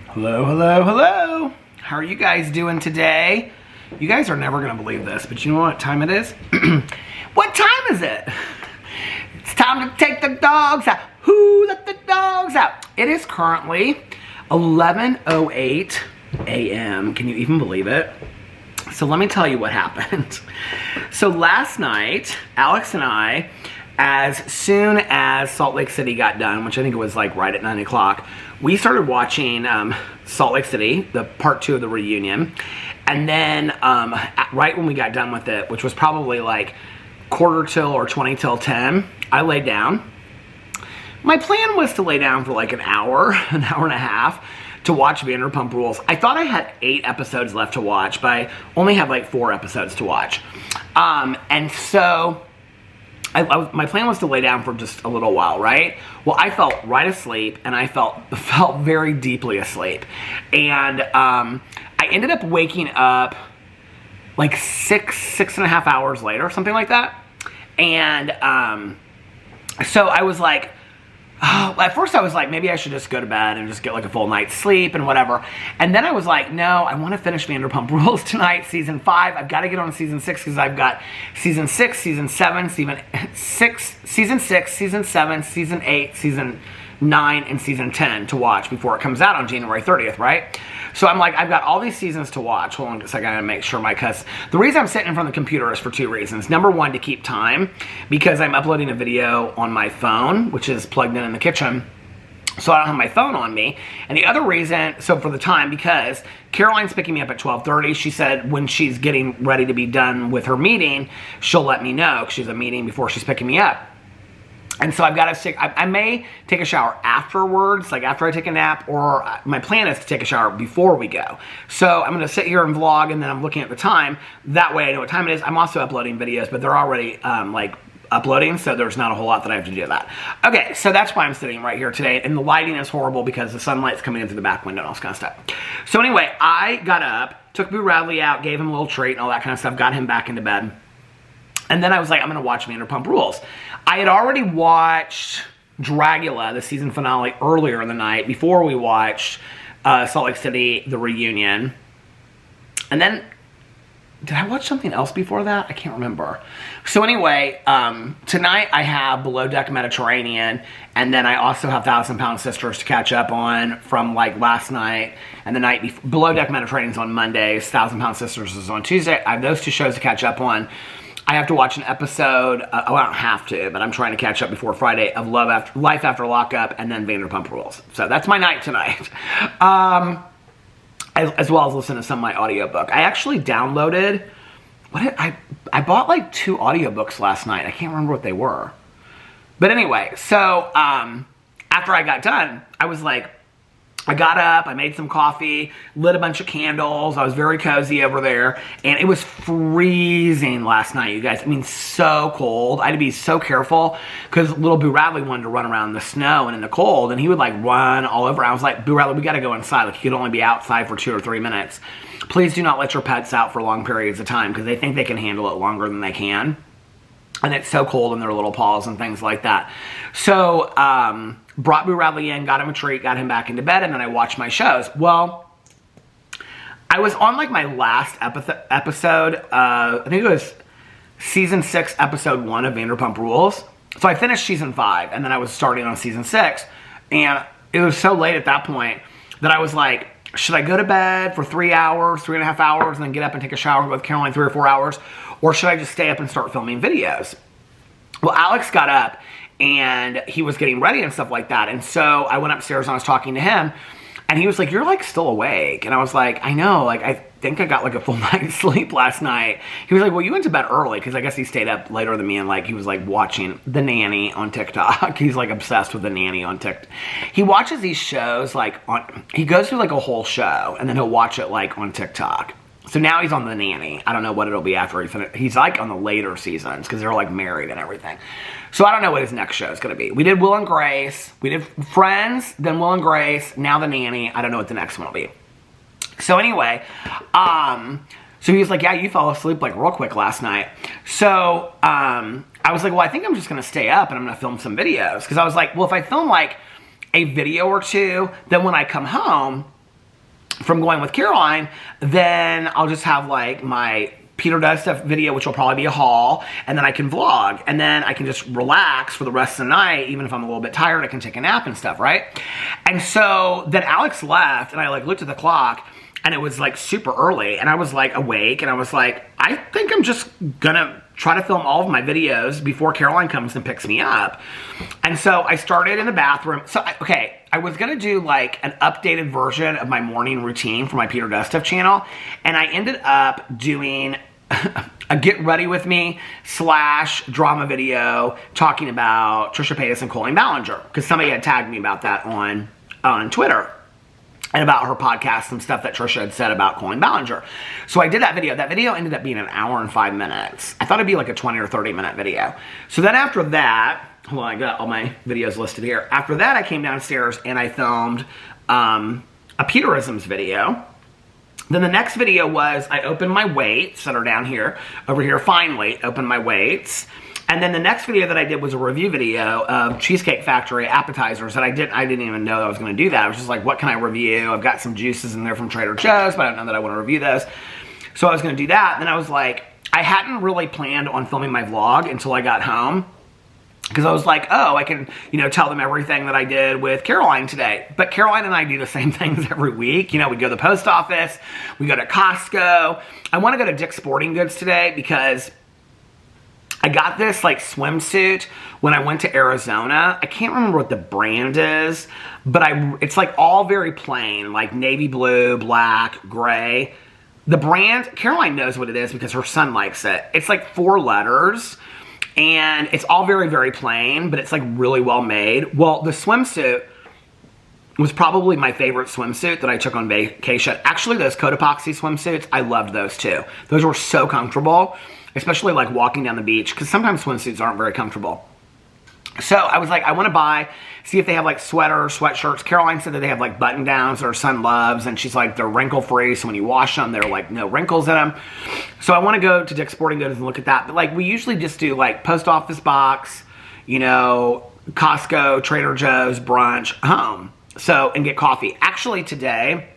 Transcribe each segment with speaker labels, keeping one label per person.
Speaker 1: Hello, hello, hello. How are you guys doing today? You guys are never gonna believe this, but you know what time it is? What time is it? It's time to take the dogs out. Who let the dogs out? It is currently 11:08 a.m. Can you even believe it? So let me tell you what happened. So last night, Alex and I, as soon as Salt Lake City got done, which I think it was like right at 9 o'clock, we started watching Salt Lake City, the part 2 of the reunion. And then right when we got done with it, which was probably like quarter till or 20 till 10, I laid down. My plan was to lay down for like an hour and a half to watch Vanderpump Rules. I thought I had 8 episodes left to watch, but I only have like 4 episodes to watch. And so my plan was to lay down for just a little while, right? Well, I fell right asleep, and I felt very deeply asleep. And I ended up waking up like six and a half hours later, something like that. And so I was like, oh, at first I was like, maybe I should just go to bed and just get like a full night's sleep and whatever. And then I was like, no, I want to finish Vanderpump Rules tonight, season 5. I've got to get on season 6 because I've got season 6, season 7, season 6, season 7, season 8, season 9, and season 10 to watch before it comes out on January 30th, right? So I'm like, I've got all these seasons to watch. Hold on a second, I gotta make sure the reason I'm sitting in front of the computer is for 2 reasons. Number 1, to keep time, because I'm uploading a video on my phone, which is plugged in the kitchen, so I don't have my phone on me. And the other reason, so for the time, because Caroline's picking me up at 12:30. She said when she's getting ready to be done with her meeting, she'll let me know, because she has a meeting before she's picking me up. And so I've got to I may take a shower afterwards, like after I take a nap, or my plan is to take a shower before we go. So I'm going to sit here and vlog, and then I'm looking at the time. That way I know what time it is. I'm also uploading videos, but they're already like uploading, so there's not a whole lot that I have to do to that. Okay, so that's why I'm sitting right here today, and the lighting is horrible because the sunlight's coming in through the back window and all this kind of stuff. So anyway, I got up, took Boo Radley out, gave him a little treat and all that kind of stuff, got him back into bed. And then I was like, I'm going to watch Vanderpump Rules. I had already watched Dragula, the season finale, earlier in the night, before we watched Salt Lake City, the reunion. And then, did I watch something else before that? I can't remember. So anyway, tonight I have Below Deck Mediterranean, and then I also have 1,000 Pound Sisters to catch up on from like last night and the night before. Below Deck Mediterranean's on Mondays, 1,000 Pound Sisters is on Tuesday. I have those 2 shows to catch up on. I have to watch an episode, well, I don't have to, but I'm trying to catch up before Friday, of Life After Lockup, and then Vanderpump Rules. So that's my night tonight. As well as listen to some of my audiobook. I actually downloaded, I bought like 2 audiobooks last night. I can't remember what they were. But anyway, so after I got done, I was like, I got up, I made some coffee, lit a bunch of candles. I was very cozy over there. And it was freezing last night, you guys. I mean, so cold. I had to be so careful because little Boo Radley wanted to run around in the snow and in the cold. And he would like run all over. I was like, Boo Radley, we got to go inside. Like, he could only be outside for 2 or 3 minutes. Please do not let your pets out for long periods of time because they think they can handle it longer than they can. And it's so cold in their little paws and things like that. So, brought Boo Radley in, got him a treat, got him back into bed, and then I watched my shows. Well, I was on like my last episode, I think it was season 6, episode 1 of Vanderpump Rules. So I finished season 5, and then I was starting on season 6. And it was so late at that point that I was like, should I go to bed for 3 hours, 3.5 hours, and then get up and take a shower with Caroline 3 or 4 hours? Or should I just stay up and start filming videos? Well, Alex got up and he was getting ready and stuff like that. And so I went upstairs and I was talking to him. And he was like, you're like still awake. And I was like, I know, like I think I got like a full night's sleep last night. He was like, well, you went to bed early, because I guess he stayed up later than me, and like he was like watching The Nanny on TikTok. He's like obsessed with The Nanny on TikTok. He watches these shows like he goes through like a whole show and then he'll watch it like on TikTok. So now he's on The Nanny. I don't know what it'll be after he finishes. He's like on the later seasons because they're like married and everything. So I don't know what his next show is going to be. We did Will and Grace. We did Friends, then Will and Grace, now The Nanny. I don't know what the next one will be. So anyway, so he was like, yeah, you fell asleep like real quick last night. So I was like, well, I think I'm just going to stay up and I'm going to film some videos. Because I was like, well, if I film like a video or 2, then when I come home, from going with Caroline, then I'll just have like my Peter Does Stuff video, which will probably be a haul, and then I can vlog, and then I can just relax for the rest of the night. Even if I'm a little bit tired, I can take a nap and stuff, right? And so then Alex left, and I like looked at the clock, and it was like super early, and I was like awake, and I was like, I think I'm just gonna try to film all of my videos before Caroline comes and picks me up. And so I started in the bathroom. So, I was gonna do like an updated version of my morning routine for my Peter Does Stuff channel, and I ended up doing a get ready with me / drama video talking about Trisha Paytas and Colleen Ballinger, because somebody had tagged me about that on Twitter, and about her podcast and stuff that Trisha had said about Colleen Ballinger. So I did that video. That video ended up being an hour and 5 minutes. I thought it'd be like a 20 or 30 minute video. So then after that, hold on, I got all my videos listed here. After that, I came downstairs and I filmed a Peterisms video. Then the next video was I opened my weights that are down here, over here, fine weight, opened my weights. And then the next video that I did was a review video of Cheesecake Factory appetizers that I didn't even know I was going to do that. I was just like, what can I review? I've got some juices in there from Trader Joe's, but I don't know that I want to review those. So I was going to do that. Then I was like, I hadn't really planned on filming my vlog until I got home, because I was like, oh, I can, tell them everything that I did with Caroline today. But Caroline and I do the same things every week. We go to the post office, we go to Costco. I want to go to Dick's Sporting Goods today because I got this like swimsuit when I went to Arizona. I can't remember what the brand is, but it's like all very plain, like navy blue, black, gray. The brand, Caroline knows what it is because her son likes it. It's like 4 letters, and it's all very, very plain, but it's like really well made. Well, the swimsuit was probably my favorite swimsuit that I took on vacation. Actually, those Cotopaxi swimsuits, I loved those too. Those were so comfortable, especially like walking down the beach, because sometimes swimsuits aren't very comfortable. So I was like, I want to see if they have like sweaters, sweatshirts. Caroline said that they have like button downs that her son loves, and she's like, they're wrinkle free, so when you wash them, they're like no wrinkles in them. So I want to go to Dick's Sporting Goods and look at that. But like, we usually just do like post office box, Costco, Trader Joe's, brunch, home. So, and get coffee. Actually today,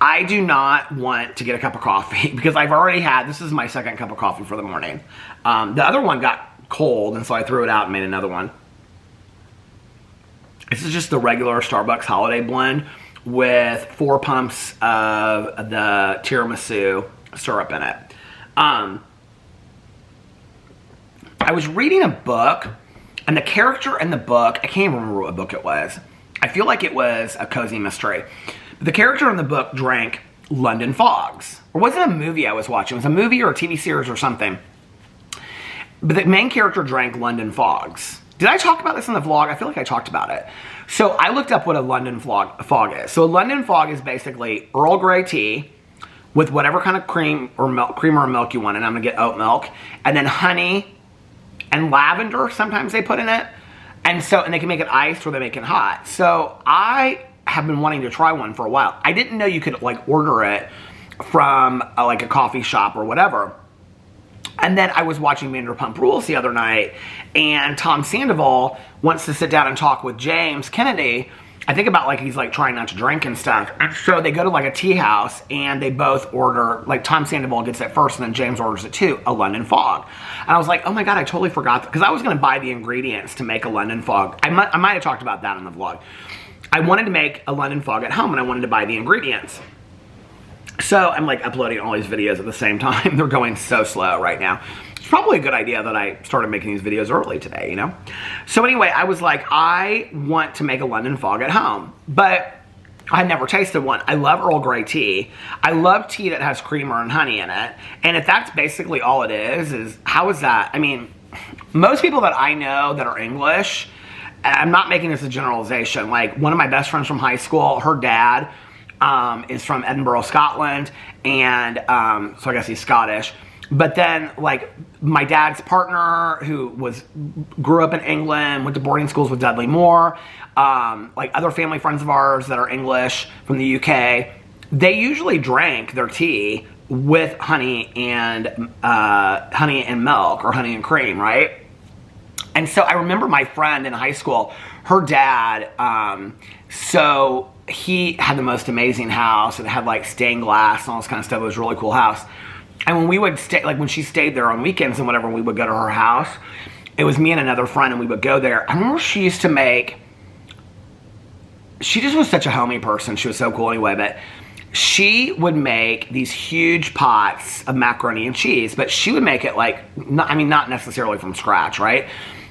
Speaker 1: I do not want to get a cup of coffee because I've already had, this is my second cup of coffee for the morning. The other one got cold, and so I threw it out and made another one. This is just the regular Starbucks holiday blend with 4 pumps of the tiramisu syrup in it. I was reading a book, and the character in the book, I can't even remember what book it was. I feel like it was a cozy mystery. The character in the book drank London Fogs. Or was it a movie I was watching? It was a movie or a TV series or something. But the main character drank London Fogs. Did I talk about this in the vlog? I feel like I talked about it. So I looked up what a London fog is. So a London Fog is basically Earl Grey tea with whatever kind of cream or milk you want. And I'm going to get oat milk. And then honey and lavender sometimes they put in it. And they can make it iced or they make it hot. So I have been wanting to try one for a while. I didn't know you could like order it from like a coffee shop or whatever. And then I was watching Vanderpump Rules the other night, and Tom Sandoval wants to sit down and talk with James Kennedy. I think about like he's like trying not to drink and stuff. And so they go to like a tea house, and they both order, like Tom Sandoval gets it first, and then James orders it too, a London Fog. And I was like, oh my God, I totally forgot that, because I was going to buy the ingredients to make a London Fog. I might have talked about that in the vlog. I wanted to make a London Fog at home, and I wanted to buy the ingredients. So I'm like uploading all these videos at the same time. They're going so slow right now. It's probably a good idea that I started making these videos early today, So anyway, I was like, I want to make a London Fog at home, but I never tasted one. I love Earl Grey tea. I love tea that has creamer and honey in it. And if that's basically all it is how is that? I mean, most people that I know that are English, I'm not making this a generalization. Like one of my best friends from high school, her dad is from Edinburgh, Scotland, and so I guess he's Scottish. But then, like, my dad's partner, who grew up in England, went to boarding schools with Dudley Moore, like other family friends of ours that are English from the UK, they usually drank their tea with honey and milk or honey and cream, right? And so I remember my friend in high school, her dad, so he had the most amazing house. It had like stained glass and all this kind of stuff. It was a really cool house. And when we would stay, like when she stayed there on weekends and whatever, we would go to her house. It was me and another friend, and we would go there. I remember she used to make, she just was such a homey person. She was so cool anyway, but she would make these huge pots of macaroni and cheese, but she would make it like, not necessarily from scratch, right?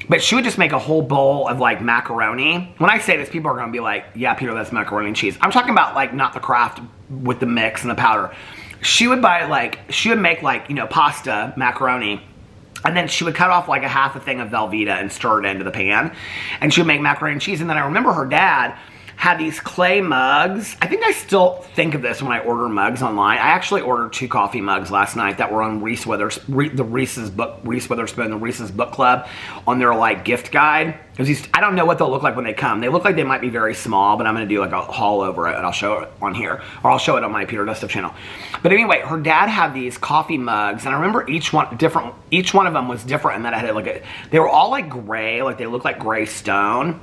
Speaker 1: But she would just make a whole bowl of like macaroni. When I say this, people are gonna be like, yeah, Peter, that's macaroni and cheese. I'm talking about like not the Kraft with the mix and the powder. She would make like, you know, pasta, macaroni, and then she would cut off like a half a thing of Velveeta and stir it into the pan. And she would make macaroni and cheese. And then I remember her dad had these clay mugs. I think I still think of this when I order mugs online. I actually ordered 2 coffee mugs last night that were on Reese Witherspoon, the Reese's Book Club, on their like gift guide. I don't know what they'll look like when they come. They look like they might be very small, but I'm gonna do like a haul over it and I'll show it on here, or I'll show it on my Peter Dustuff channel. But anyway, her dad had these coffee mugs, and I remember each one of them was different, and that I had like they were all like gray, like they looked like gray stone.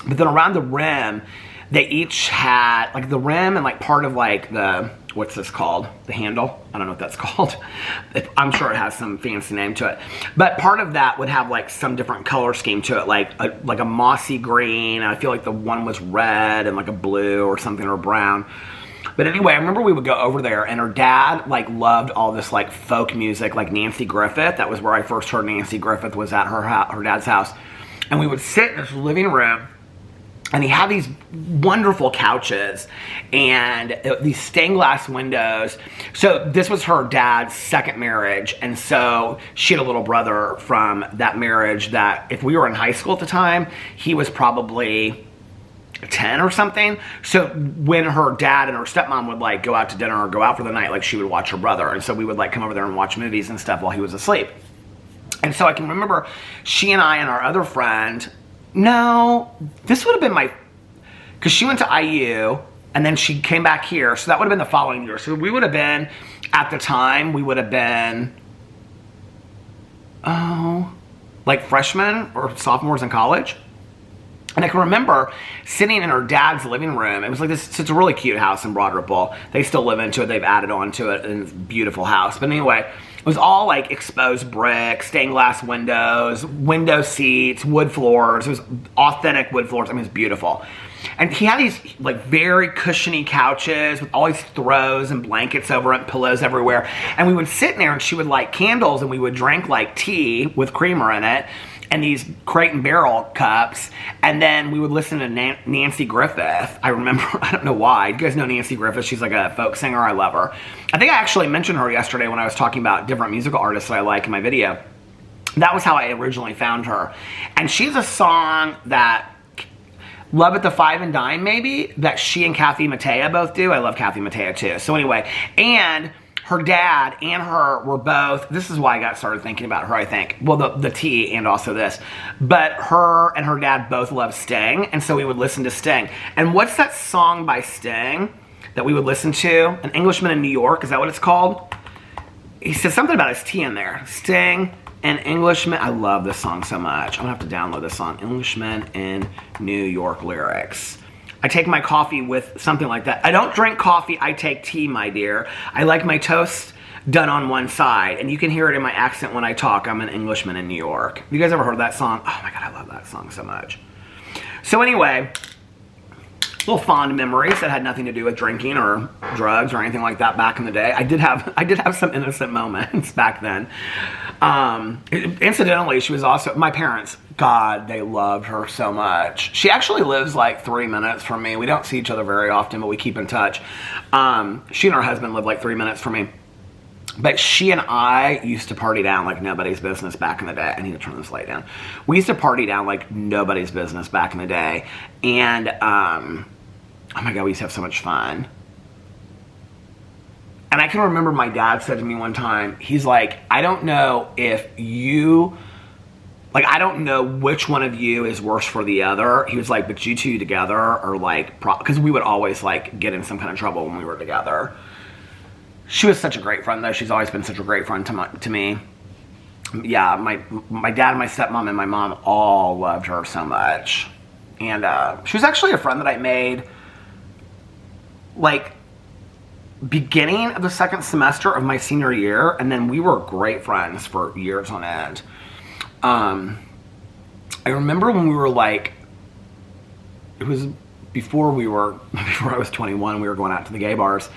Speaker 1: But then around the rim, they each had, like the rim and like part of like the, what's this called? The handle? I don't know what that's called. I'm sure it has some fancy name to it. But part of that would have like some different color scheme to it, like a mossy green. I feel like the one was red and like a blue or something, or brown. But anyway, I remember we would go over there, and her dad like loved all this like folk music, like Nancy Griffith. That was where I first heard Nancy Griffith, was at her dad's house. And we would sit in this living room, and he had these wonderful couches and these stained glass windows. So this was her dad's second marriage. And so she had a little brother from that marriage that, if we were in high school at the time, he was probably 10 or something. So when her dad and her stepmom would like go out to dinner or go out for the night, like she would watch her brother. And so we would like come over there and watch movies and stuff while he was asleep. And so I can remember she and I and our other friend, no, this would have been because she went to IU and then she came back here. So that would have been the following year. So we would have been, at the time, like freshmen or sophomores in college. And I can remember sitting in her dad's living room. It was like this, it's a really cute house in Broad Ripple. They still live into it. They've added on to it, and it's a beautiful house. But anyway, it was all like exposed brick, stained glass windows, window seats, wood floors. It was authentic wood floors. I mean, it was beautiful. And he had these like very cushiony couches with all these throws and blankets over it, pillows everywhere. And we would sit in there, and she would light candles, and we would drink like tea with creamer in it, and these Crate and Barrel cups, and then we would listen to Nancy Griffith. I remember, I don't know why. You guys know Nancy Griffith. She's like a folk singer. I love her. I think I actually mentioned her yesterday when I was talking about different musical artists that I like in my video. That was how I originally found her. And she's a song that, Love at the Five and Dime maybe, that she and Kathy Mattea both do. I love Kathy Mattea too. So anyway, and her dad and her were both, this is why I got started thinking about her, I think. Well, the tea and also this. But her and her dad both love Sting, and so we would listen to Sting. And what's that song by Sting that we would listen to? An Englishman in New York, is that what it's called? He said something about his tea in there. Sting, An Englishman. I love this song so much. I'm gonna have to download this song. Englishman in New York lyrics. I take my coffee with something like that. I don't drink coffee, I take tea, my dear. I like my toast done on one side. And you can hear it in my accent when I talk. I'm an Englishman in New York. Have you guys ever heard that song? Oh my God, I love that song so much. So anyway, little fond memories that had nothing to do with drinking or drugs or anything like that back in the day. I did have some innocent moments back then. Incidentally, she was also, my parents, God, they loved her so much. She actually lives like 3 minutes from me. We don't see each other very often, but we keep in touch. She and her husband live like 3 minutes from me. But she and I used to party down like nobody's business back in the day. I need to turn this light down. We used to party down like nobody's business back in the day. And, oh my God, we used to have so much fun. And I can remember my dad said to me one time, he's like, I don't know if you, like, I don't know which one of you is worse for the other. He was like, but you two together are like, because we would always like get in some kind of trouble when we were together. She was such a great friend though. She's always been such a great friend to me. Yeah, my dad, my stepmom, and my mom all loved her so much. And she was actually a friend that I made like beginning of the second semester of my senior year, and then we were great friends for years on end. I remember when we were like, it was before I was 21, we were going out to the gay bars,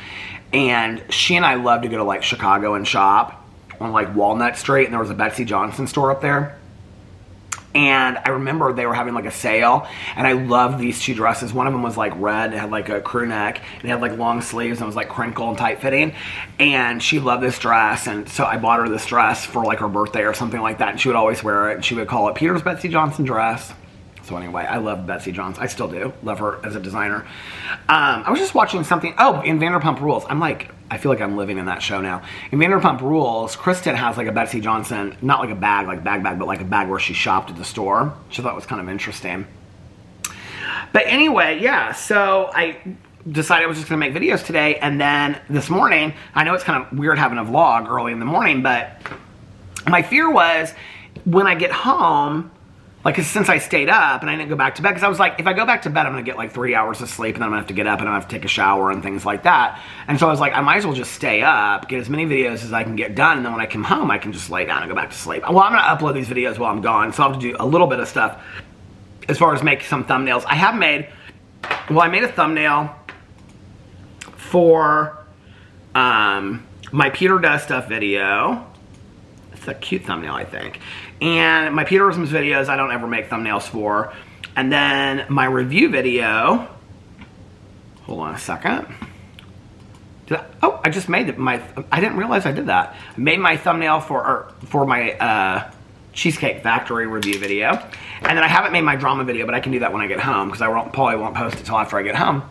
Speaker 1: and she and I loved to go to like Chicago and shop on like Walnut Street, and there was a Betsy Johnson store up there. And I remember they were having like a sale, and I loved these two dresses. One of them was like red, it had like a crew neck, and it had like long sleeves, and it was like crinkle and tight fitting. And she loved this dress, and so I bought her this dress for like her birthday or something like that, and she would always wear it, and she would call it Peter's Betsy Johnson dress. So anyway, I love Betsy Johnson. I still do. Love her as a designer. I was just watching something, in Vanderpump Rules. I feel like I'm living in that show now. In Vanderpump Rules, Kristen has like a Betsy Johnson, not like a bag, like bag, but like a bag where she shopped at the store, which I thought was kind of interesting. But anyway, yeah, so I decided I was just going to make videos today, and then this morning, I know it's kind of weird having a vlog early in the morning, but my fear was when I get home, like, since I stayed up and I didn't go back to bed, because I was like, if I go back to bed, I'm going to get like 3 hours of sleep, and then I'm going to have to get up and I'm going to have to take a shower and things like that. And so I was like, I might as well just stay up, get as many videos as I can get done, and then when I come home, I can just lay down and go back to sleep. Well, I'm going to upload these videos while I'm gone, so I'll have to do a little bit of stuff as far as make some thumbnails. I made a thumbnail for my Peter Does Stuff video. It's a cute thumbnail, I think. And my Peterisms videos, I don't ever make thumbnails for. And then my review video, hold on a second. I just made it. I didn't realize I did that. I made my thumbnail for my Cheesecake Factory review video. And then I haven't made my drama video, but I can do that when I get home, because I probably won't post it till after I get home.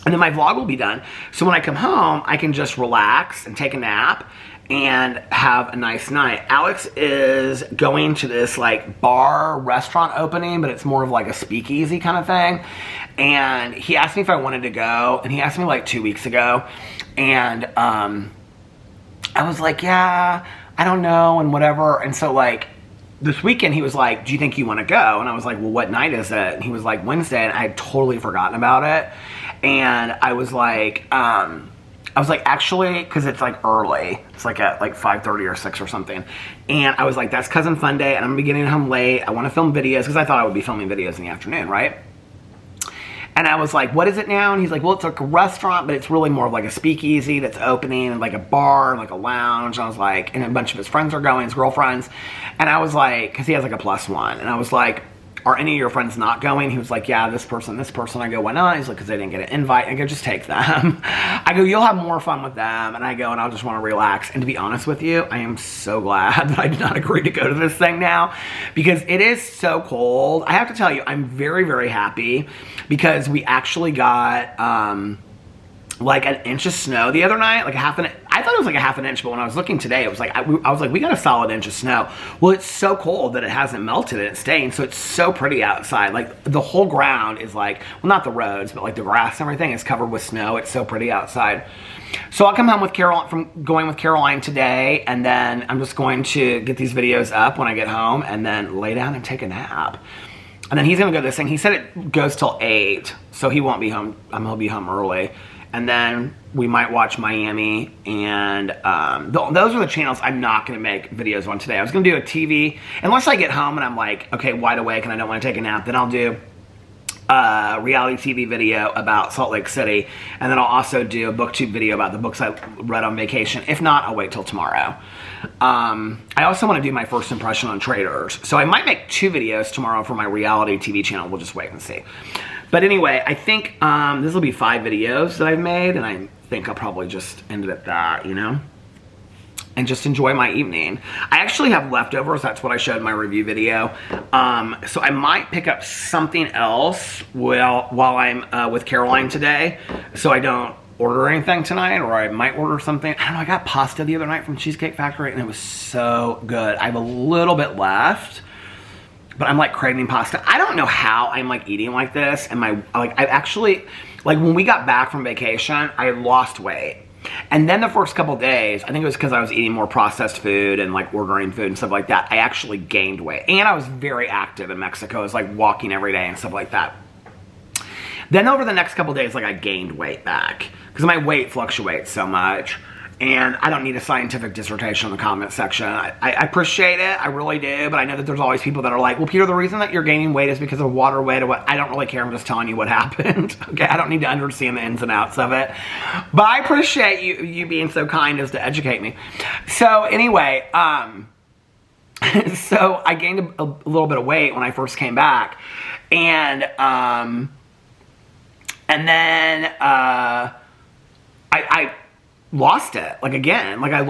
Speaker 1: And then my vlog will be done. So when I come home, I can just relax and take a nap and have a nice night. Alex is going to this like bar restaurant opening, but it's more of like a speakeasy kind of thing. And he asked me if I wanted to go, and he asked me like 2 weeks ago. And I was like, yeah, I don't know, and whatever. And so like this weekend he was like, do you think you want to go? And I was like, well, what night is it? And he was like, Wednesday. And I had totally forgotten about it. And I was like, actually, because it's like early. It's like at like 5:30 or 6 or something. And I was like, that's Cousin Fun Day, and I'm gonna be getting home late. I want to film videos, because I thought I would be filming videos in the afternoon, right? And I was like, what is it now? And he's like, well, it's like a restaurant, but it's really more of like a speakeasy that's opening, and like a bar, and like a lounge. And I was like, and a bunch of his friends are going, his girlfriends. And I was like, because he has like a +1. And I was like, are any of your friends not going? He was like, yeah, this person. I go, why not? He's like, because they didn't get an invite. I go, just take them. I go, you'll have more fun with them. And I go, and I'll just want to relax. And to be honest with you, I am so glad that I did not agree to go to this thing now, because it is so cold. I have to tell you, I'm very, very happy, because we actually got like an inch of snow the other night, like a half an inch. I thought it was like a half an inch, but when I was looking today, it was like, I was like, we got a solid inch of snow. Well, it's so cold that it hasn't melted and it's staying, so it's so pretty outside. Like the whole ground is like, well, not the roads, but like the grass and everything is covered with snow. It's so pretty outside. So I'll come home with going with Caroline today, and then I'm just going to get these videos up when I get home, and then lay down and take a nap. And then he's gonna go to this thing. He said it goes till 8, so he won't be home. He'll be home early. And then we might watch Miami, and those are the channels I'm not going to make videos on today. I was going to do a TV, unless I get home and I'm like, okay, wide awake and I don't want to take a nap, then I'll do a reality TV video about Salt Lake City, and then I'll also do a booktube video about the books I read on vacation. If not, I'll wait till tomorrow. I also want to do my first impression on traders, so I might make 2 videos tomorrow for my reality TV channel. We'll just wait and see. But anyway, I think this will be 5 videos that I've made, and I think I'll probably just end it at that, you know? And just enjoy my evening. I actually have leftovers. That's what I showed in my review video. So I might pick up something else while I'm with Caroline today, so I don't order anything tonight, or I might order something. I don't know, I got pasta the other night from Cheesecake Factory, and it was so good. I have a little bit left, but I'm like craving pasta. I don't know how I'm like eating like this, and I actually, like when we got back from vacation, I lost weight. And then the first couple days, I think it was because I was eating more processed food and like ordering food and stuff like that, I actually gained weight. And I was very active in Mexico. I was like walking every day and stuff like that. Then over the next couple days, like I gained weight back because my weight fluctuates so much. And I don't need a scientific dissertation in the comment section. I appreciate it, I really do, but I know that there's always people that are like, well, Peter, the reason that you're gaining weight is because of water weight or what. I don't really care, I'm just telling you what happened, okay? I don't need to understand the ins and outs of it. But I appreciate you being so kind as to educate me. So anyway, so I gained a little bit of weight when I first came back. And then I lost it, like again, like I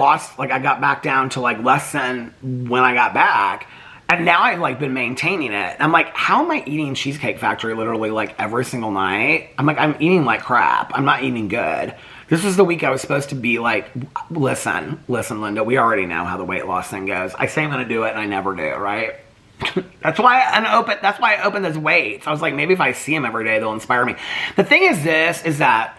Speaker 1: got back down to like less than when I got back, and now I've like been maintaining it. And I'm like, how am I eating Cheesecake Factory literally like every single night? I'm like, I'm eating like crap. I'm not eating good. This was the week I was supposed to be like, listen, Linda, we already know how the weight loss thing goes. I say I'm gonna do it and I never do, right? That's why I opened those weights. I was like, maybe if I see them every day, they'll inspire me. The thing is that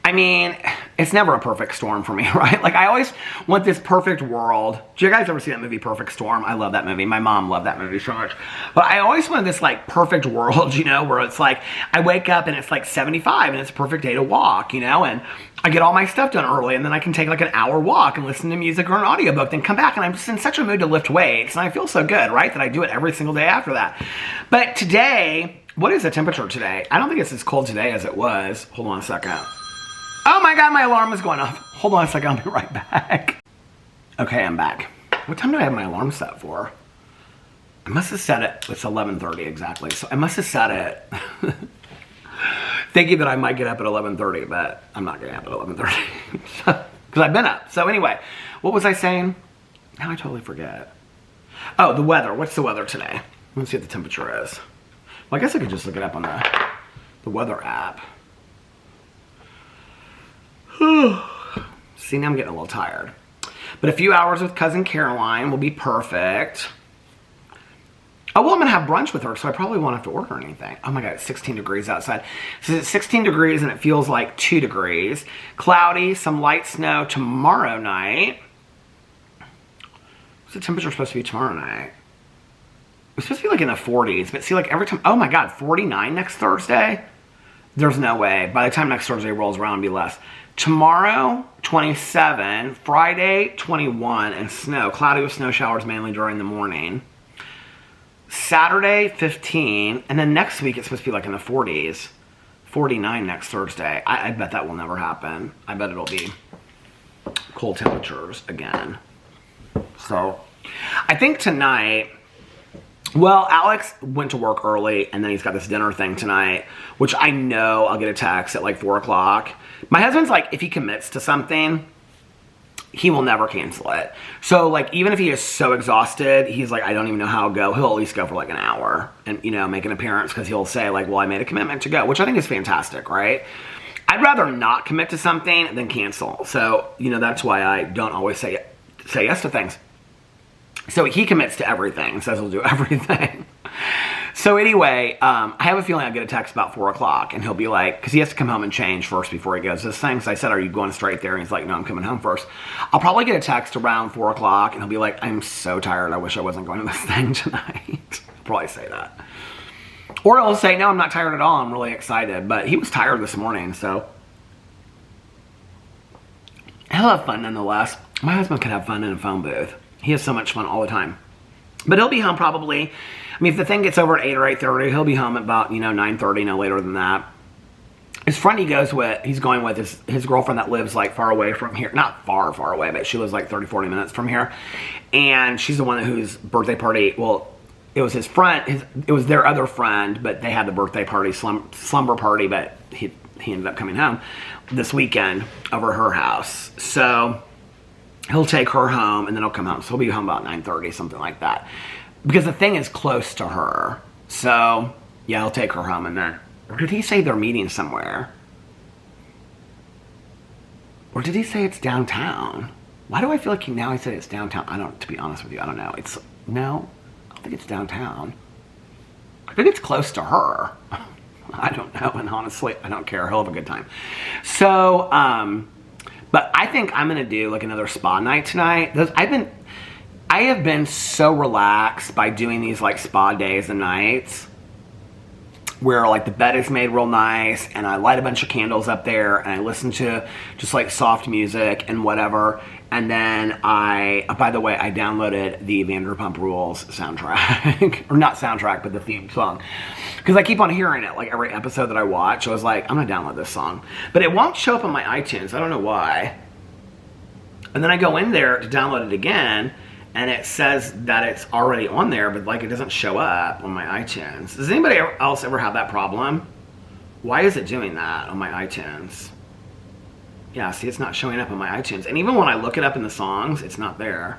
Speaker 1: I mean, it's never a perfect storm for me, right? Like, I always want this perfect world. Do you guys ever see that movie, Perfect Storm? I love that movie. My mom loved that movie so much. But I always want this, like, perfect world, you know, where it's like, I wake up and it's like 75 and it's a perfect day to walk, you know, and I get all my stuff done early, and then I can take like an hour walk and listen to music or an audiobook, then come back, and I'm just in such a mood to lift weights, and I feel so good, right, that I do it every single day after that. But today, what is the temperature today? I don't think it's as cold today as it was. Hold on a second. Oh my God, my alarm is going off. Hold on a second, I'll be right back. Okay, I'm back. What time do I have my alarm set for? I must have set it, it's 11:30 exactly, so I must have set it thinking that I might get up at 11:30, but I'm not getting up at 11:30 because I've been up. So anyway, what was I saying? Now I totally forget. Oh, the weather. What's the weather today? Let's see what the temperature is. Well, I guess I could just look it up on the weather app. See, now I'm getting a little tired. But a few hours with Cousin Caroline will be perfect. Oh, well, I'm going to have brunch with her, so I probably won't have to order anything. Oh my God, it's 16 degrees outside. So it's 16 degrees and it feels like 2 degrees. Cloudy, some light snow tomorrow night. What's the temperature supposed to be tomorrow night? It's supposed to be like in the 40s, but see, like every time, oh my God, 49 next Thursday? There's no way. By the time next Thursday rolls around, it'll be less. Tomorrow, 27. Friday, 21, and snow. Cloudy with snow showers mainly during the morning. Saturday, 15. And then next week, it's supposed to be like in the 40s. 49 next Thursday. I bet that will never happen. I bet it'll be cold temperatures again. So, I think tonight... Well, Alex went to work early, and then he's got this dinner thing tonight, which I know I'll get a text at like 4 o'clock. My husband's like, if he commits to something, he will never cancel it. So, like, even if he is so exhausted, he's like, I don't even know how I'll go. He'll at least go for like an hour and, you know, make an appearance because he'll say like, well, I made a commitment to go, which I think is fantastic, right? I'd rather not commit to something than cancel. So, you know, that's why I don't always say yes to things. So he commits to everything, says he'll do everything. So anyway, I have a feeling I'll get a text about 4 o'clock, and he'll be like, because he has to come home and change first before he goes to this thing. So I said, are you going straight there? And he's like, no, I'm coming home first. I'll probably get a text around 4 o'clock, and he'll be like, I'm so tired. I wish I wasn't going to this thing tonight. He'll probably say that. Or he'll say, no, I'm not tired at all. I'm really excited. But he was tired this morning, so he'll have fun nonetheless. My husband can have fun in a phone booth. He has so much fun all the time. But he'll be home probably, I mean, if the thing gets over at 8 or 8:30, he'll be home at about, 9:30, no later than that. His friend he's going with his girlfriend that lives like far away from here. Not far away, but she lives like 30, 40 minutes from here. And she's the one whose birthday party, well, it was his friend, it was their other friend, but they had the birthday party, slumber party, but he ended up coming home this weekend over her house. So he'll take her home, and then he'll come home. So he'll be home about 9:30, something like that. Because the thing is close to her. So, yeah, he'll take her home, and then... Or did he say they're meeting somewhere? Or did he say it's downtown? Why do I feel like now he said it's downtown? To be honest with you, I don't know. No, I don't think it's downtown. I think it's close to her. I don't know, and honestly, I don't care. He'll have a good time. So, but I think I'm going to do like another spa night tonight. I have been so relaxed by doing these like spa days and nights. where like the bed is made real nice and I light a bunch of candles up there and I listen to just like soft music and whatever. And then by the way, I downloaded the Vanderpump Rules soundtrack, or not soundtrack, but the theme song, because I keep on hearing it like every episode that I watch. I was like, I'm gonna download this song, but it won't show up on my iTunes. I don't know why. And then I go in there to download it again, and it says that it's already on there, but like it doesn't show up on my iTunes. Does anybody else ever have that problem? Why is it doing that on my iTunes? Yeah, see, it's not showing up on my iTunes. And even when I look it up in the songs, it's not there.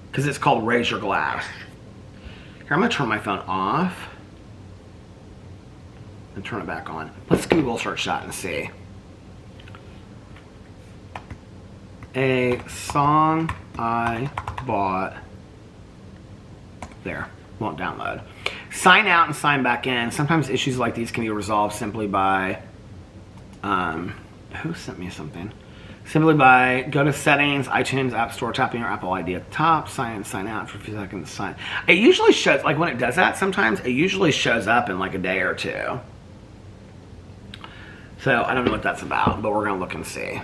Speaker 1: Because it's called Raise Your Glass. Here, I'm going to turn my phone off. And turn it back on. Let's Google search that and see. A song I bought. There. Won't download. Sign out and sign back in. Sometimes issues like these can be resolved simply by... who sent me something? Simply by go to settings, iTunes, App Store, tapping your Apple ID at the top, sign in, sign out for a few seconds, sign. It usually shows, like when it does that sometimes, it usually shows up in like a day or two. So I don't know what that's about, but we're going to look and see.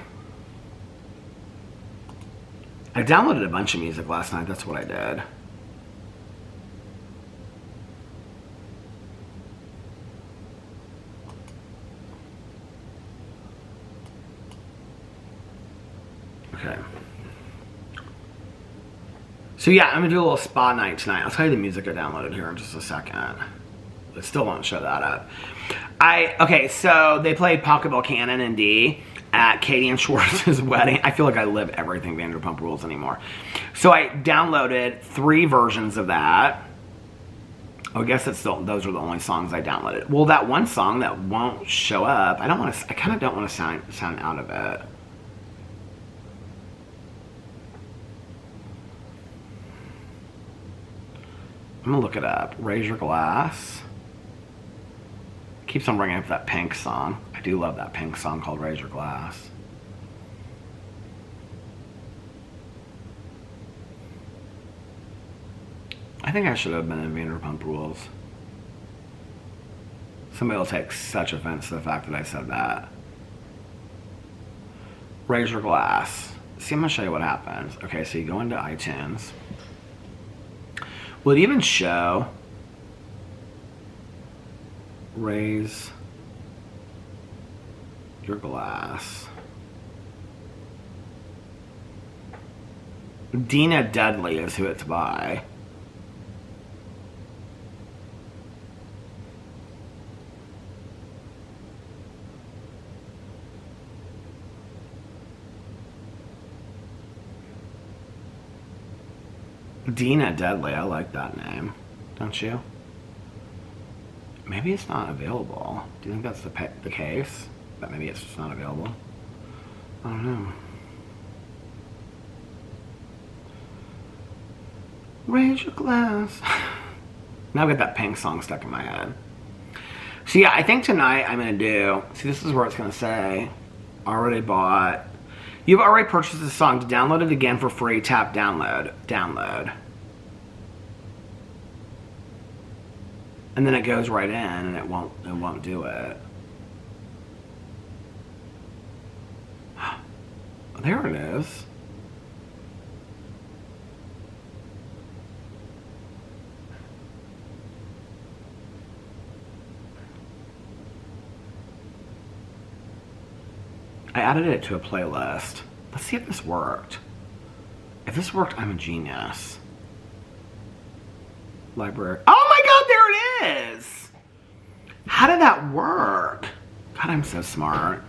Speaker 1: I downloaded a bunch of music last night, that's what I did. Okay. So yeah, I'm gonna do a little spa night tonight. I'll tell you the music I downloaded here in just a second. It still won't show that up. Okay, so they played Pocketball Cannon in D at Katie and Schwartz's wedding. I feel like I live everything Vanderpump Rules anymore. So I downloaded 3 versions of that. Oh, I guess it's still, those are the only songs I downloaded. Well, that one song that won't show up, I kind of don't want to sound out of it. I'm gonna look it up. Raise Your Glass. Keeps on bringing up that Pink song. I do love that Pink song called Raise Your Glass. I think I should have been in Vanderpump Rules. Somebody will take such offense to the fact that I said that. Raise Your Glass. See, I'm gonna show you what happens. Okay, so you go into iTunes. Will it even show Raise Your Glass? Dina Dudley is who it's by. Dina Dudley, I like that name, don't you? Maybe it's not available. Do you think that's the case? That maybe it's just not available? I don't know. Raise Your Glass. Now I've got that Pink song stuck in my head. So yeah, I think tonight I'm going to do... See, this is where it's going to say, already bought... You've already purchased the song. To download it again for free, tap download. Download. And then it goes right in and it won't do it. There it is. I added it to a playlist. Let's see if this worked. If this worked, I'm a genius. Library. Oh my God, there it is! How did that work? God, I'm so smart.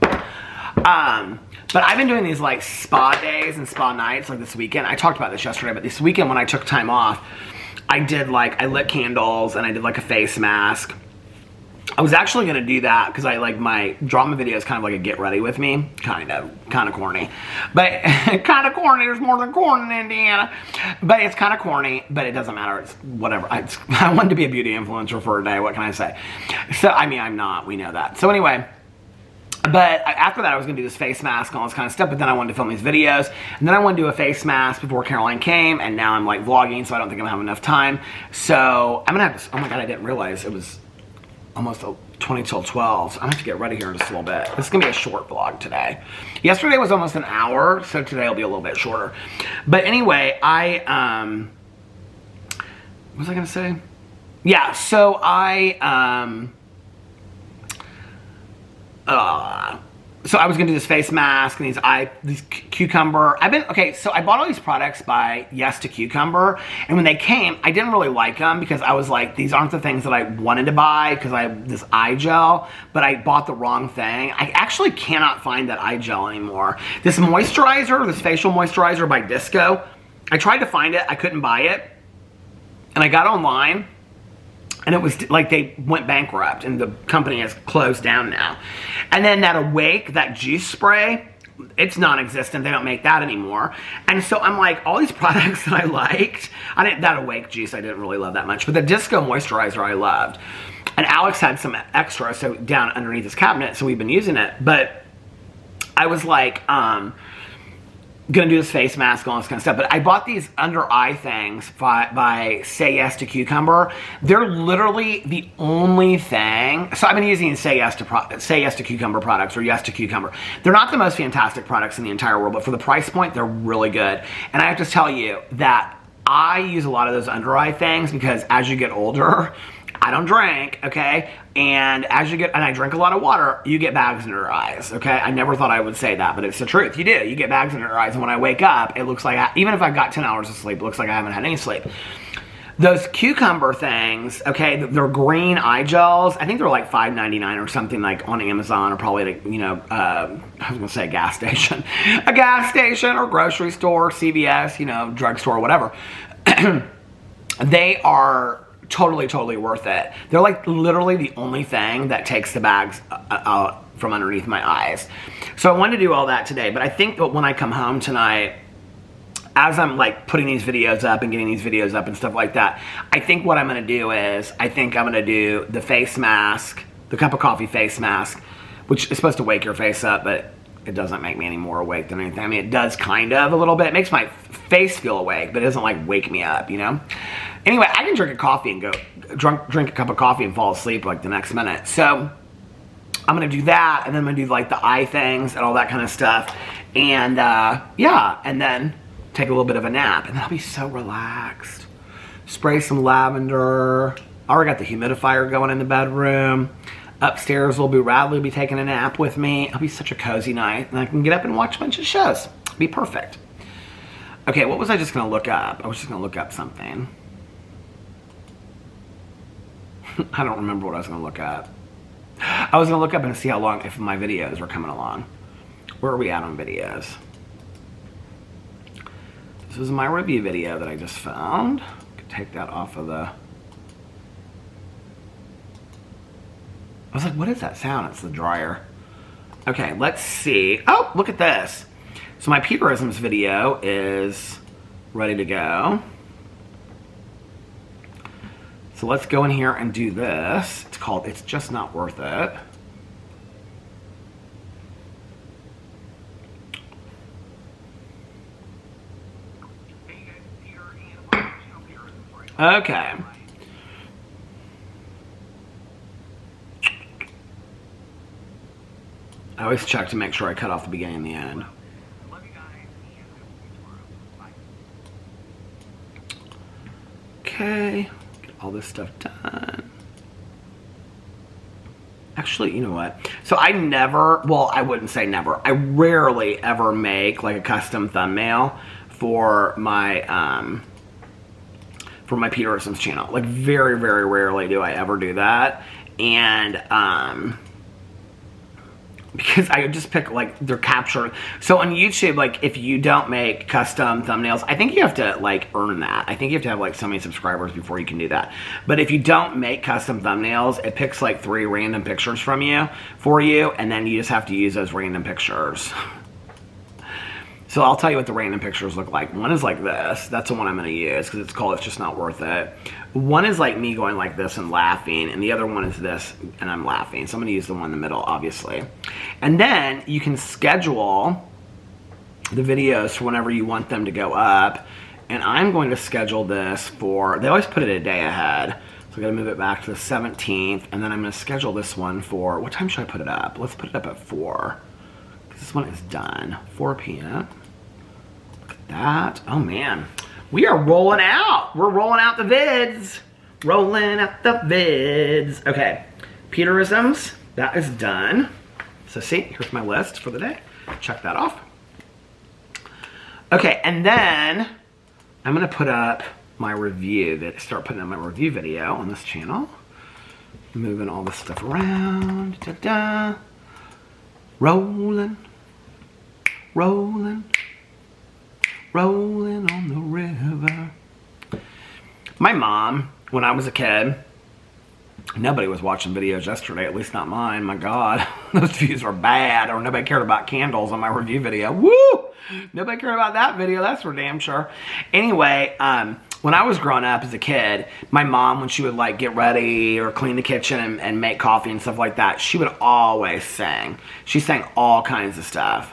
Speaker 1: But I've been doing these like spa days and spa nights like this weekend. I talked about this yesterday, but this weekend when I took time off, I lit candles and I did like a face mask. I was actually going to do that because I like my drama video is kind of like a get ready with me. Kind of corny. But kind of corny. There's more than corn in Indiana. But it's kind of corny, but it doesn't matter. It's whatever. I wanted to be a beauty influencer for a day. What can I say? So, I mean, I'm not. We know that. So anyway, But after that, I was going to do this face mask and all this kind of stuff, but then I wanted to film these videos, and then I wanted to do a face mask before Caroline came, and now I'm like vlogging, so I don't think I'm going to have enough time. So I'm going to have to, oh my God, I didn't realize it was almost 20 till 12, so I'm going to have to get ready here in just a little bit. This is going to be a short vlog today. Yesterday was almost an hour, so today will be a little bit shorter. But anyway, what was I going to say? Yeah, so so I was gonna do this face mask and these cucumber. So I bought all these products by Yes to Cucumber, and when they came, I didn't really like them because I was like, these aren't the things that I wanted to buy because I have this eye gel, but I bought the wrong thing. I actually cannot find that eye gel anymore. This moisturizer, this facial moisturizer by Disco, I tried to find it, I couldn't buy it, and I got online, and it was like they went bankrupt and the company has closed down now. And then that Awake, that juice spray, it's non-existent. They don't make that anymore. And so I'm like, all these products that I liked, that Awake juice I didn't really love that much, but the Disco moisturizer I loved. And Alex had some extra, so down underneath his cabinet, so we've been using it. But I was like, gonna do this face mask and all this kind of stuff, but I bought these under eye things by Say Yes to Cucumber. They're literally the only thing. So I've been using Say Yes to Cucumber products, or Yes to Cucumber. They're not the most fantastic products in the entire world, but for the price point, they're really good. And I have to tell you that I use a lot of those under eye things because as you get older, I don't drink, okay? And and I drink a lot of water, you get bags under your eyes, okay? I never thought I would say that, but it's the truth. You do. You get bags under your eyes, and when I wake up, it looks like, even if I've got 10 hours of sleep, it looks like I haven't had any sleep. Those cucumber things, okay, they're green eye gels. I think they're like $5.99 or something, like on Amazon, or probably like, you know, I was gonna say a gas station. A gas station or grocery store, CVS, you know, drugstore, whatever. They are totally worth it. They're like literally the only thing that takes the bags out from underneath my eyes. So I wanted to do all that today, but I think that when I come home tonight, as I'm like putting these videos up and getting these videos up and stuff like that, I think what I'm gonna do is, I think I'm gonna do the face mask, the cup of coffee face mask, which is supposed to wake your face up, but it doesn't make me any more awake than anything. I mean, it does kind of a little bit. It makes my face feel awake, but it doesn't like wake me up, you know? Anyway, I can drink a coffee and go, drink a cup of coffee and fall asleep like the next minute. So I'm gonna do that, and then I'm gonna do like the eye things and all that kind of stuff. And yeah, and then take a little bit of a nap, and then I'll be so relaxed. Spray some lavender. I already got the humidifier going in the bedroom. Upstairs, Radley will be taking a nap with me. It'll be such a cozy night, and I can get up and watch a bunch of shows. It'll be perfect. Okay, what was I just gonna look up? I was just gonna look up something. I don't remember what I was gonna look up. I was gonna look up and see how long, if my videos were coming along. Where are we at on videos? This is my review video that I just found. Could take that off of the... I was like, what is that sound? It's the dryer. Okay, let's see. Oh, look at this. So my Peterisms video is ready to go. So let's go in here and do this. It's called It's Just Not Worth It. Okay. I always check to make sure I cut off the beginning and the end. Okay, get all this stuff done. Actually, you know what? So I never, well, I wouldn't say never. I rarely ever make like a custom thumbnail for my Peterisms channel. Like very rarely do I ever do that. And because I just pick like they're captured. So on YouTube, like if you don't make custom thumbnails, I think you have to like earn that. I think you have to have like so many subscribers before you can do that. But if you don't make custom thumbnails, it picks like 3 random pictures for you, and then you just have to use those random pictures. So I'll tell you what the random pictures look like. One is like this. That's the one I'm going to use because it's called It's Just Not Worth It. One is like me going like this and laughing, and the other one is this and I'm laughing. So I'm going to use the one in the middle, obviously. And then you can schedule the videos for whenever you want them to go up. And I'm going to schedule this for, they always put it a day ahead. So I'm going to move it back to the 17th. And then I'm going to schedule this one for, what time should I put it up? Let's put it up at 4. This one is done. 4 p.m. Look at that. Oh man. We are rolling out. We're rolling out the vids. Rolling out the vids. Okay. Peterisms. That is done. So see, here's my list for the day. Check that off. Okay, and then I'm going to put up my review. Start putting up my review video on this channel. Moving all this stuff around. Da-da. Rolling. Rolling. Rolling on the river. My mom, when I was a kid, nobody was watching videos yesterday, at least not mine. My God, those views were bad, or nobody cared about candles on my review video. Woo! Nobody cared about that video, that's for damn sure. Anyway, when I was growing up as a kid, my mom, when she would like get ready or clean the kitchen and make coffee and stuff like that, she would always sing. She sang all kinds of stuff.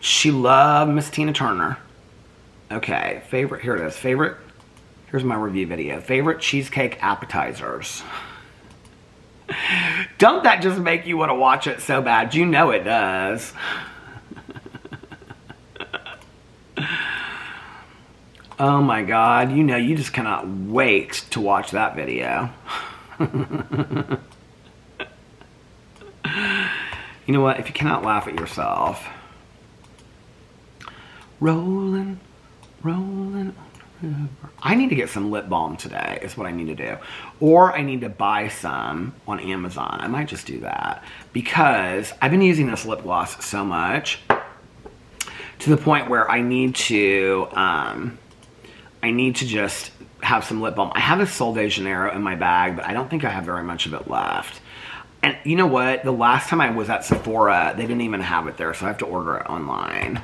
Speaker 1: She loved Miss Tina Turner. Okay, favorite, here it is. Favorite, here's my review video. Favorite cheesecake appetizers. Don't that just make you want to watch it so bad? You know it does. Oh my God, you know you just cannot wait to watch that video. You know what, if you cannot laugh at yourself. Rolling, rolling on the river. I need to get some lip balm today, is what I need to do. Or I need to buy some on Amazon. I might just do that. Because I've been using this lip gloss so much to the point where I need to just have some lip balm. I have a Sol de Janeiro in my bag, but I don't think I have very much of it left. And you know what? The last time I was at Sephora, they didn't even have it there, so I have to order it online.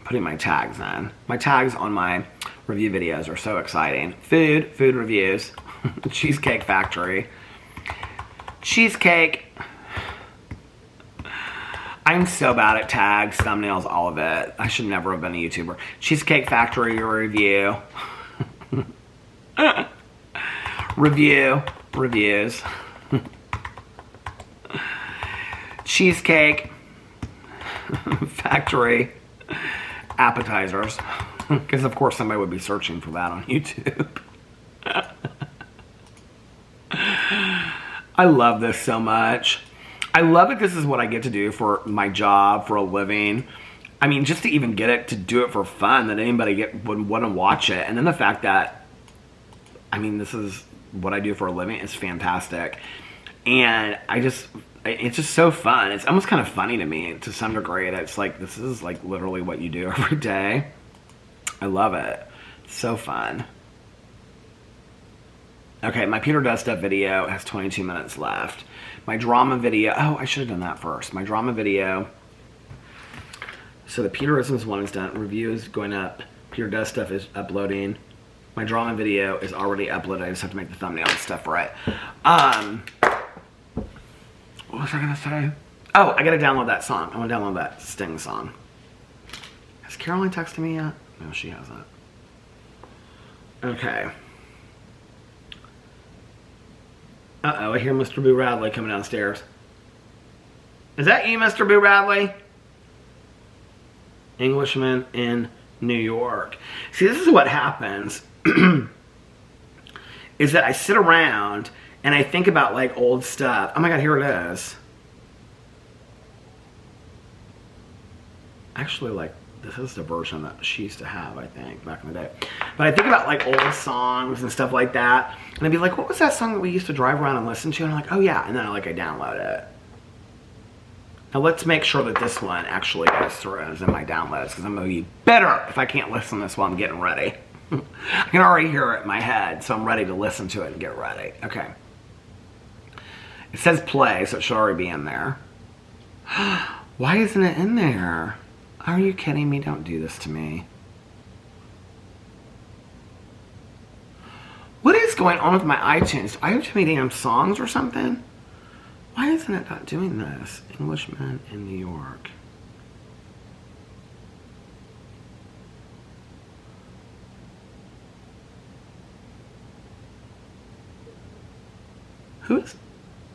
Speaker 1: Putting my tags in. My tags on my review videos are so exciting. Food reviews, Cheesecake Factory, cheesecake. I'm so bad at tags, thumbnails, all of it. I should never have been a YouTuber. Cheesecake Factory review. Reviews. Cheesecake Factory appetizers. Because of course somebody would be searching for that on YouTube. I love this so much. I love that this is what I get to do for my job, for a living. I mean, just to even get it, to do it for fun, that anybody would want to watch it. And then the fact that, I mean, this is what I do for a living is fantastic. And it's just so fun. It's almost kind of funny to me to some degree. It's like, this is like literally what you do every day. I love it. It's so fun. Okay, my Peter Does Stuff video has 22 minutes left. My drama video, oh, I should have done that first. My drama video, so the Peterisms one is done. Review is going up. Peter Does Stuff is uploading. My drama video is already uploaded. I just have to make the thumbnail and stuff right. What was I gonna say? Oh, I gotta download that song. I wanna download that Sting song. Has Caroline texted me yet? No, she hasn't. Okay. Uh-oh, I hear Mr. Boo Radley coming downstairs. Is that you, Mr. Boo Radley? Englishman in New York. See, this is what happens. Is that I sit around and I think about like old stuff. Oh my God, here it is. Actually, like, this is the version that she used to have, I think, back in the day. But I think about like old songs and stuff like that. And I'd be like, what was that song that we used to drive around and listen to? And I'm like, oh yeah. And then I download it. Now let's make sure that this one actually goes through and is in my downloads, because I'm going to be better if I can't listen to this while I'm getting ready. I can already hear it in my head, so I'm ready to listen to it and get ready. Okay. It says play, so it should already be in there. Why isn't it in there? Are you kidding me? Don't do this to me. What is going on with my iTunes? Do I have too many damn songs or something? Why isn't it not doing this? Englishman in New York. Who is...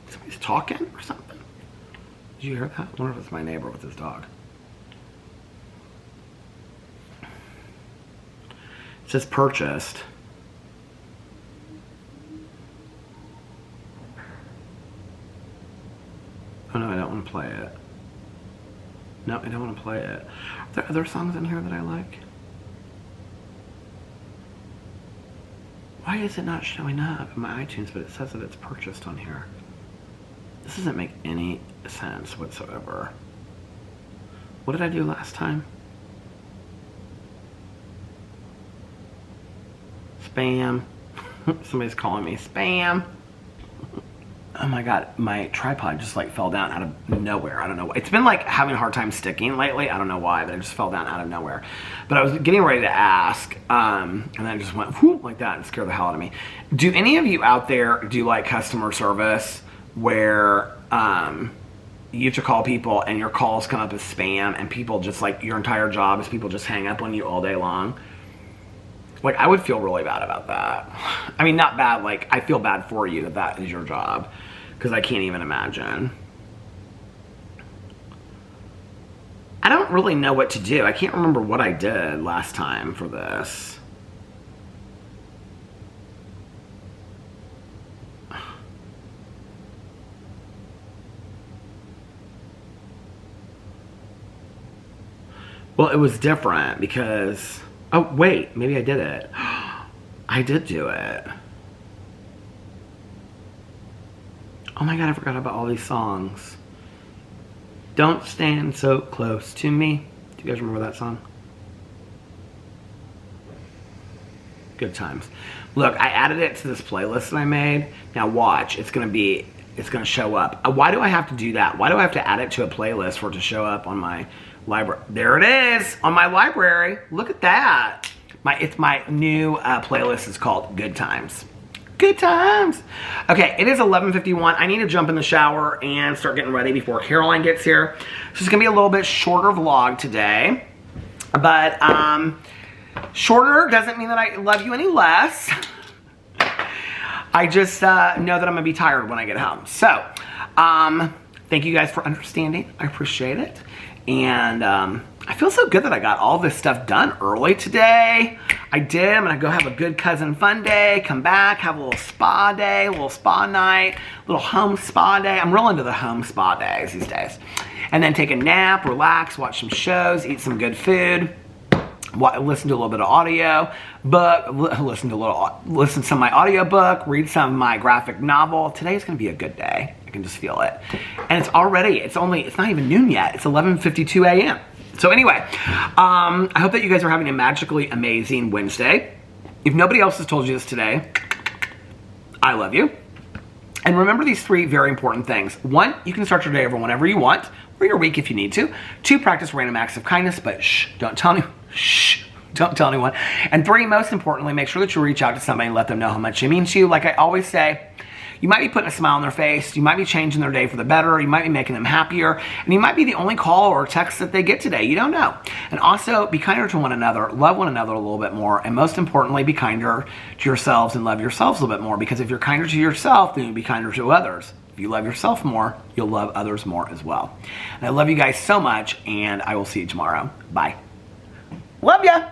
Speaker 1: Somebody's talking or something? Did you hear that? I wonder if it's my neighbor with his dog. It says purchased. Oh no, I don't want to play it. No, I don't want to play it. Are there other songs in here that I like? Why is it not showing up in my iTunes, but it says that it's purchased on here? This doesn't make any sense whatsoever. What did I do last time? Spam. Somebody's calling me spam. Oh my god, my tripod just like fell down out of nowhere. I don't know why. It's been like having a hard time sticking lately. I don't know why, but it just fell down out of nowhere. But I was getting ready to ask, and then it just went whoop like that and scared the hell out of me. Do any of you out there do like customer service where you have to call people and your calls come up as spam and people just like, your entire job is people just hang up on you all day long? Like, I would feel really bad about that. I mean, not bad, like, I feel bad for you that that is your job. Because I can't even imagine. I don't really know what to do. I can't remember what I did last time for this. Well, it was different because... Oh, wait, maybe I did it. I did do it. Oh my god, I forgot about all these songs. Don't stand so close to me. Do you guys remember that song? Good times. Look, I added it to this playlist that I made. Now watch, it's gonna show up. Why do I have to do that? Why do I have to add it to a playlist for it to show up on my library? There it is on my library. Look at that. It's my new playlist. It's called Good Times. Good times. Okay, it is 11:51. I need to jump in the shower and start getting ready before Caroline gets here. So it's gonna be a little bit shorter vlog today, but shorter doesn't mean that I love you any less. I just know that I'm gonna be tired when I get home. So, thank you guys for understanding. I appreciate it. And I feel so good that I got all this stuff done early today. I did. I'm gonna go have a good cousin fun day, come back, have a little spa day, a little spa night, a little home spa day. I'm real into the home spa days these days. And then take a nap, relax, watch some shows, eat some good food, listen to a little bit of audio book, listen to some of my audio book, read some of my graphic novel. Today's gonna be a good day. I can just feel it. And it's not even noon yet. It's 11:52 a.m. So anyway, I hope that you guys are having a magically amazing Wednesday. If nobody else has told you this today, I love you. And remember these 3 very important things. 1, you can start your day over whenever you want, or your week if you need to. 2, practice random acts of kindness, but don't tell anyone. And 3, most importantly, make sure that you reach out to somebody and let them know how much it means to you. Like I always say, you might be putting a smile on their face, you might be changing their day for the better, you might be making them happier, and you might be the only call or text that they get today. You don't know. And also, be kinder to one another, love one another a little bit more, and most importantly, be kinder to yourselves and love yourselves a little bit more, because if you're kinder to yourself, then you'll be kinder to others. If you love yourself more, you'll love others more as well. And I love you guys so much, and I will see you tomorrow. Bye. Love ya!